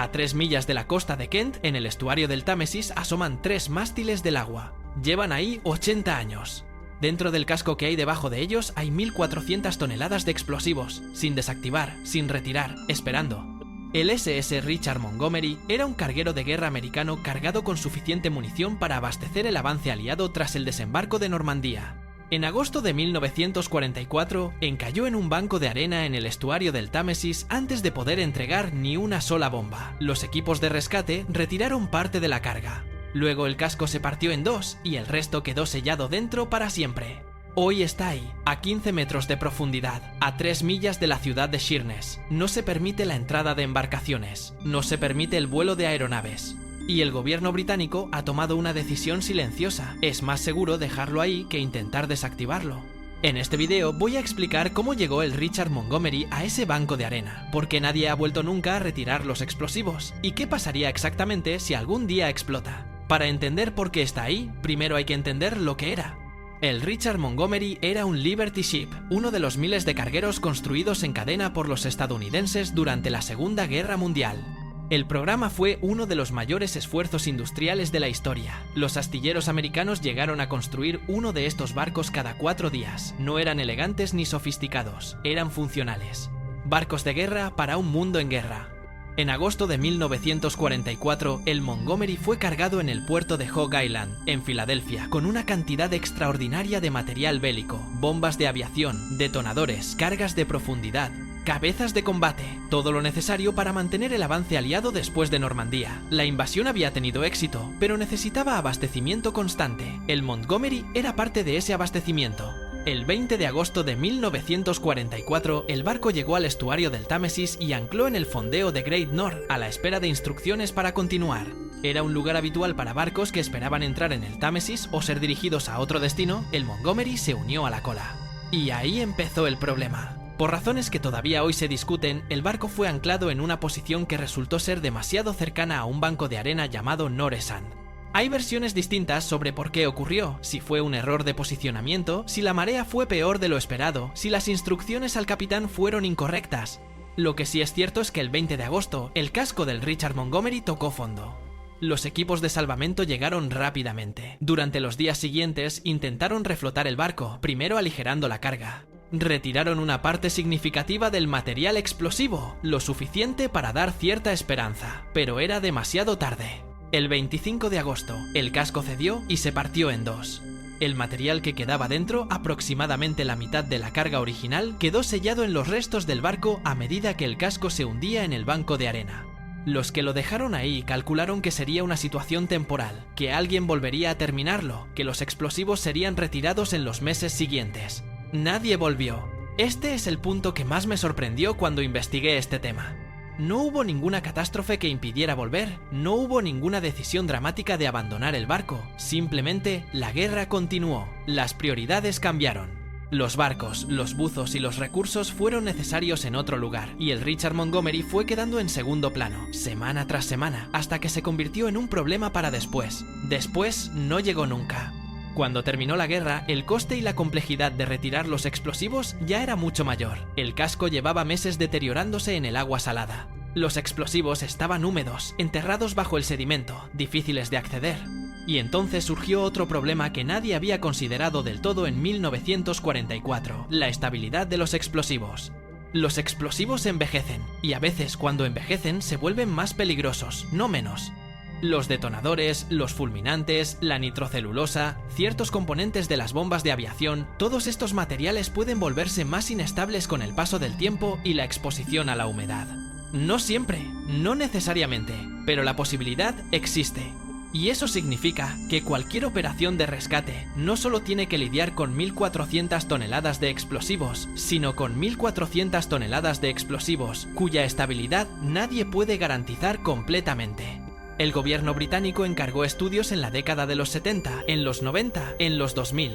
A 3 millas de la costa de Kent, en el estuario del Támesis, asoman 3 mástiles del agua. Llevan ahí 80 años. Dentro del casco que hay debajo de ellos hay 1.400 toneladas de explosivos, sin desactivar, sin retirar, esperando. El SS Richard Montgomery era un carguero de guerra americano cargado con suficiente munición para abastecer el avance aliado tras el desembarco de Normandía. En agosto de 1944, encalló en un banco de arena en el estuario del Támesis antes de poder entregar ni una sola bomba. Los equipos de rescate retiraron parte de la carga. Luego el casco se partió en dos y el resto quedó sellado dentro para siempre. Hoy está ahí, a 15 metros de profundidad, a 3 millas de la ciudad de Sheerness. No se permite la entrada de embarcaciones, no se permite el vuelo de aeronaves. Y el gobierno británico ha tomado una decisión silenciosa. Es más seguro dejarlo ahí que intentar desactivarlo. En este video voy a explicar cómo llegó el Richard Montgomery a ese banco de arena, por qué nadie ha vuelto nunca a retirar los explosivos y qué pasaría exactamente si algún día explota. Para entender por qué está ahí, primero hay que entender lo que era. El Richard Montgomery era un Liberty Ship, uno de los miles de cargueros construidos en cadena por los estadounidenses durante la Segunda Guerra Mundial. El programa fue uno de los mayores esfuerzos industriales de la historia. Los astilleros americanos llegaron a construir uno de estos barcos cada 4 días. No eran elegantes ni sofisticados, eran funcionales. Barcos de guerra para un mundo en guerra. En agosto de 1944, el Montgomery fue cargado en el puerto de Hog Island, en Filadelfia, con una cantidad extraordinaria de material bélico, bombas de aviación, detonadores, cargas de profundidad, cabezas de combate, todo lo necesario para mantener el avance aliado después de Normandía. La invasión había tenido éxito, pero necesitaba abastecimiento constante. El Montgomery era parte de ese abastecimiento. El 20 de agosto de 1944, el barco llegó al estuario del Támesis y ancló en el fondeo de Great North, a la espera de instrucciones para continuar. Era un lugar habitual para barcos que esperaban entrar en el Támesis o ser dirigidos a otro destino. El Montgomery se unió a la cola. Y ahí empezó el problema. Por razones que todavía hoy se discuten, el barco fue anclado en una posición que resultó ser demasiado cercana a un banco de arena llamado Noresand. Hay versiones distintas sobre por qué ocurrió, si fue un error de posicionamiento, si la marea fue peor de lo esperado, si las instrucciones al capitán fueron incorrectas. Lo que sí es cierto es que el 20 de agosto, el casco del Richard Montgomery tocó fondo. Los equipos de salvamento llegaron rápidamente. Durante los días siguientes intentaron reflotar el barco, primero aligerando la carga. Retiraron una parte significativa del material explosivo, lo suficiente para dar cierta esperanza, pero era demasiado tarde. El 25 de agosto, el casco cedió y se partió en dos. El material que quedaba dentro, aproximadamente la mitad de la carga original, quedó sellado en los restos del barco a medida que el casco se hundía en el banco de arena. Los que lo dejaron ahí calcularon que sería una situación temporal, que alguien volvería a terminarlo, que los explosivos serían retirados en los meses siguientes. Nadie volvió. Este es el punto que más me sorprendió cuando investigué este tema. No hubo ninguna catástrofe que impidiera volver, no hubo ninguna decisión dramática de abandonar el barco, simplemente la guerra continuó, las prioridades cambiaron. Los barcos, los buzos y los recursos fueron necesarios en otro lugar, y el Richard Montgomery fue quedando en segundo plano, semana tras semana, hasta que se convirtió en un problema para después. Después no llegó nunca. Cuando terminó la guerra, el coste y la complejidad de retirar los explosivos ya era mucho mayor. El casco llevaba meses deteriorándose en el agua salada. Los explosivos estaban húmedos, enterrados bajo el sedimento, difíciles de acceder. Y entonces surgió otro problema que nadie había considerado del todo en 1944, la estabilidad de los explosivos. Los explosivos envejecen, y a veces cuando envejecen se vuelven más peligrosos, no menos. Los detonadores, los fulminantes, la nitrocelulosa, ciertos componentes de las bombas de aviación, todos estos materiales pueden volverse más inestables con el paso del tiempo y la exposición a la humedad. No siempre, no necesariamente, pero la posibilidad existe. Y eso significa que cualquier operación de rescate no solo tiene que lidiar con 1.400 toneladas de explosivos, sino con 1.400 toneladas de explosivos, cuya estabilidad nadie puede garantizar completamente. El gobierno británico encargó estudios en la década de los 70, en los 90, en los 2000.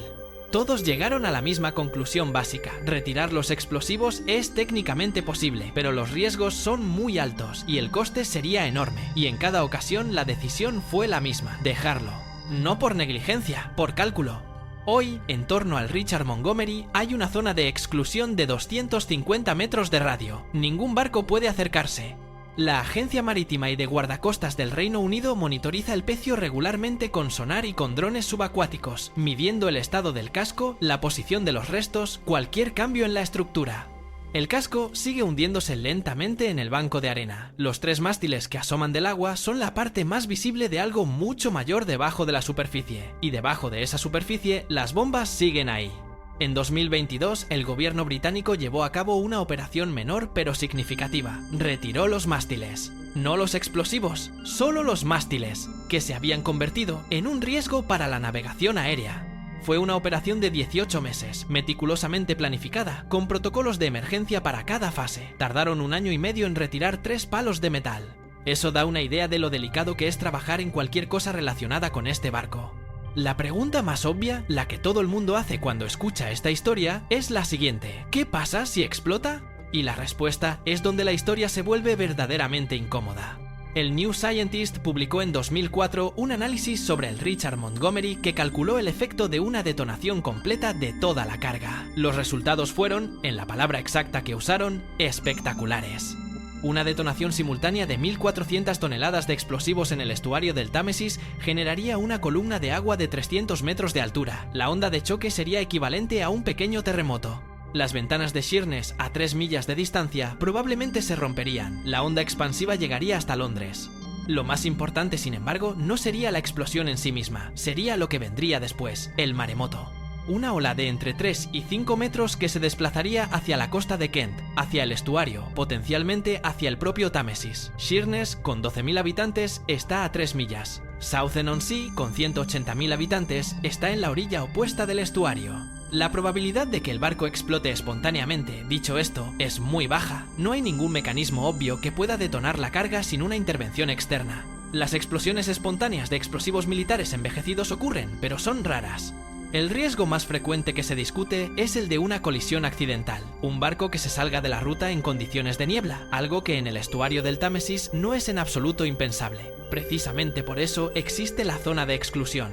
Todos llegaron a la misma conclusión básica: retirar los explosivos es técnicamente posible, pero los riesgos son muy altos y el coste sería enorme, y en cada ocasión la decisión fue la misma: dejarlo. No por negligencia, por cálculo. Hoy, en torno al Richard Montgomery, hay una zona de exclusión de 250 metros de radio. Ningún barco puede acercarse. La Agencia Marítima y de Guardacostas del Reino Unido monitoriza el pecio regularmente con sonar y con drones subacuáticos, midiendo el estado del casco, la posición de los restos, cualquier cambio en la estructura. El casco sigue hundiéndose lentamente en el banco de arena. Los 3 mástiles que asoman del agua son la parte más visible de algo mucho mayor debajo de la superficie, y debajo de esa superficie las bombas siguen ahí. En 2022, el gobierno británico llevó a cabo una operación menor pero significativa. Retiró los mástiles. No los explosivos, solo los mástiles, que se habían convertido en un riesgo para la navegación aérea. Fue una operación de 18 meses, meticulosamente planificada, con protocolos de emergencia para cada fase. Tardaron 1 año y medio en retirar 3 palos de metal. Eso da una idea de lo delicado que es trabajar en cualquier cosa relacionada con este barco. La pregunta más obvia, la que todo el mundo hace cuando escucha esta historia, es la siguiente: ¿qué pasa si explota? Y la respuesta es donde la historia se vuelve verdaderamente incómoda. El New Scientist publicó en 2004 un análisis sobre el Richard Montgomery que calculó el efecto de una detonación completa de toda la carga. Los resultados fueron, en la palabra exacta que usaron, espectaculares. Una detonación simultánea de 1.400 toneladas de explosivos en el estuario del Támesis generaría una columna de agua de 300 metros de altura. La onda de choque sería equivalente a un pequeño terremoto. Las ventanas de Sheerness a 3 millas de distancia probablemente se romperían. La onda expansiva llegaría hasta Londres. Lo más importante, sin embargo, no sería la explosión en sí misma, sería lo que vendría después, el maremoto. Una ola de entre 3 y 5 metros que se desplazaría hacia la costa de Kent, hacia el estuario, potencialmente hacia el propio Támesis. Sheerness, con 12.000 habitantes, está a 3 millas. Southend-on-Sea, con 180.000 habitantes, está en la orilla opuesta del estuario. La probabilidad de que el barco explote espontáneamente, dicho esto, es muy baja. No hay ningún mecanismo obvio que pueda detonar la carga sin una intervención externa. Las explosiones espontáneas de explosivos militares envejecidos ocurren, pero son raras. El riesgo más frecuente que se discute es el de una colisión accidental, un barco que se salga de la ruta en condiciones de niebla, algo que en el estuario del Támesis no es en absoluto impensable. Precisamente por eso existe la zona de exclusión.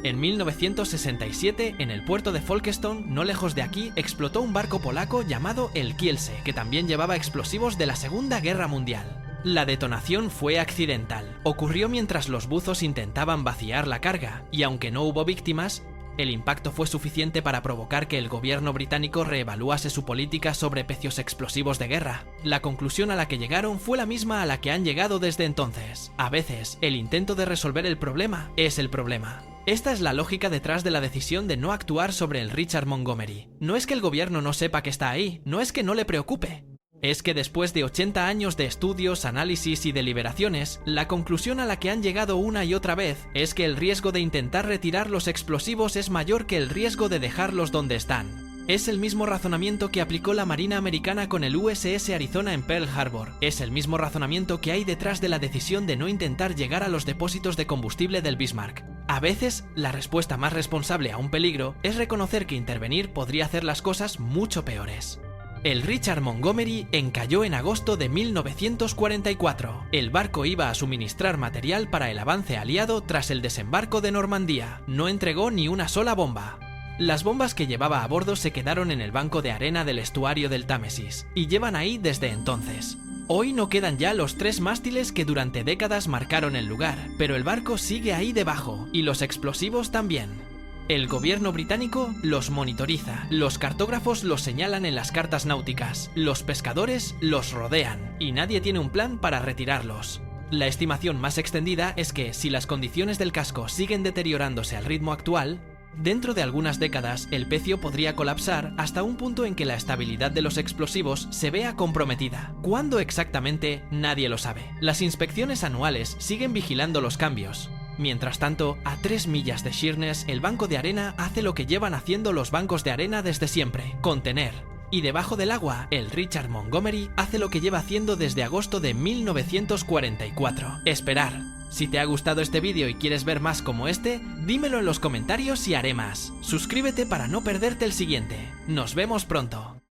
En 1967, en el puerto de Folkestone, no lejos de aquí, explotó un barco polaco llamado el Kielce, que también llevaba explosivos de la Segunda Guerra Mundial. La detonación fue accidental. Ocurrió mientras los buzos intentaban vaciar la carga, y aunque no hubo víctimas, el impacto fue suficiente para provocar que el gobierno británico reevaluase su política sobre pecios explosivos de guerra. La conclusión a la que llegaron fue la misma a la que han llegado desde entonces. A veces, el intento de resolver el problema es el problema. Esta es la lógica detrás de la decisión de no actuar sobre el Richard Montgomery. No es que el gobierno no sepa que está ahí, no es que no le preocupe. Es que después de 80 años de estudios, análisis y deliberaciones, la conclusión a la que han llegado una y otra vez es que el riesgo de intentar retirar los explosivos es mayor que el riesgo de dejarlos donde están. Es el mismo razonamiento que aplicó la Marina Americana con el USS Arizona en Pearl Harbor. Es el mismo razonamiento que hay detrás de la decisión de no intentar llegar a los depósitos de combustible del Bismarck. A veces, la respuesta más responsable a un peligro es reconocer que intervenir podría hacer las cosas mucho peores. El Richard Montgomery encalló en agosto de 1944. El barco iba a suministrar material para el avance aliado tras el desembarco de Normandía. No entregó ni una sola bomba. Las bombas que llevaba a bordo se quedaron en el banco de arena del estuario del Támesis, y llevan ahí desde entonces. Hoy no quedan ya los 3 mástiles que durante décadas marcaron el lugar, pero el barco sigue ahí debajo, y los explosivos también. El gobierno británico los monitoriza, los cartógrafos los señalan en las cartas náuticas, los pescadores los rodean, y nadie tiene un plan para retirarlos. La estimación más extendida es que, si las condiciones del casco siguen deteriorándose al ritmo actual, dentro de algunas décadas el pecio podría colapsar hasta un punto en que la estabilidad de los explosivos se vea comprometida. ¿Cuándo exactamente? Nadie lo sabe. Las inspecciones anuales siguen vigilando los cambios. Mientras tanto, a 3 millas de Sheerness, el banco de arena hace lo que llevan haciendo los bancos de arena desde siempre: contener. Y debajo del agua, el Richard Montgomery hace lo que lleva haciendo desde agosto de 1944: esperar. Si te ha gustado este vídeo y quieres ver más como este, dímelo en los comentarios y haré más. Suscríbete para no perderte el siguiente. Nos vemos pronto.